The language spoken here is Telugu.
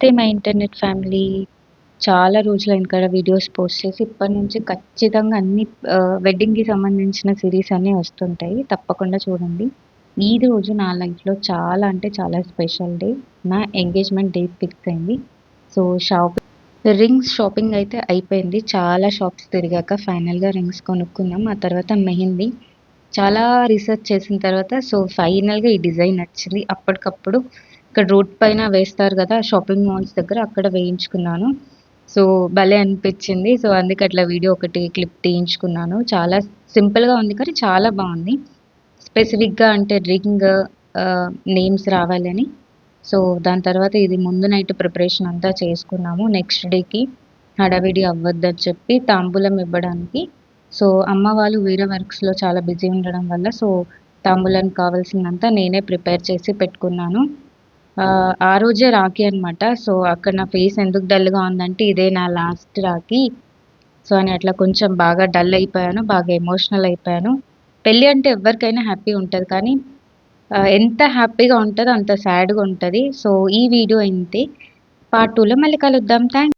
అయితే మా ఇంటర్నెట్ ఫ్యామిలీ చాలా రోజులైంది కదా వీడియోస్ పోస్ట్ చేసి. ఇప్పటి నుంచి ఖచ్చితంగా అన్ని వెడ్డింగ్‌కి సంబంధించిన సీరీస్ అన్నీ వస్తుంటాయి. తప్పకుండా చూడండి. ఈ రోజు నా లైఫ్‌లో చాలా అంటే చాలా స్పెషల్ డే. నా ఎంగేజ్‌మెంట్ డేట్ ఫిక్స్ అయింది. సో, రింగ్స్ షాపింగ్ అయితే అయిపోయింది. చాలా షాప్స్ తిరిగాక ఫైనల్‌గా రింగ్స్ కొనుక్కున్నాం. ఆ తర్వాత మెహందీ. చాలా రీసెర్చ్ చేసిన తర్వాత ఫైనల్‌గా ఈ డిజైన్ నచ్చింది. అప్పటికప్పుడు ఇక్కడ రోడ్ పైన వేస్తారు గదా! షాపింగ్ మాల్స్ దగ్గర అక్కడ వేయించుకున్నాను. సో, భలే అనిపిచ్చింది. అందుకే అట్లా వీడియో ఒకటి క్లిప్ తీయించుకున్నాను. చాలా సింపుల్‌గా ఉంది కానీ చాలా బావుంది. స్పెసిఫిక్‌గా అంటే నేమ్స్ రావాలని. సో, దాని తర్వాత ఇది ముందు నైట్ ప్రిపరేషన్ అంతా చేసుకున్నాము. నెక్స్ట్ డేకి హడావిడి అవ్వద్దని చెప్పి తాంబూలం ఇవ్వడానికి. అమ్మ వాళ్ళు వేరే వర్క్స్‌లో చాలా బిజీ ఉండడం వల్ల తాంబూలానికి కావాల్సిందంతా నేనే ప్రిపేర్ చేసి పెట్టుకున్నాను. ఆ రోజే రాఖీ అనమాట. అక్కడ నా ఫేస్ ఎందుకు డల్‌గా ఉందంటే ఇదే నా లాస్ట్ రాఖీ. అని అట్లా కొంచెం బాగా డల్ అయిపోయాను. బాగా ఎమోషనల్ అయిపోయాను. పెళ్లి అంటే ఎవ్వరికైనా హ్యాపీ ఉంటది. కానీ ఎంత హ్యాపీగా ఉంటదో అంత సాడ్‌గా ఉంటది. ఈ వీడియో ఇంతే. పార్ట్ 2లో మళ్ళీ కలుద్దాం. థాంక్స్.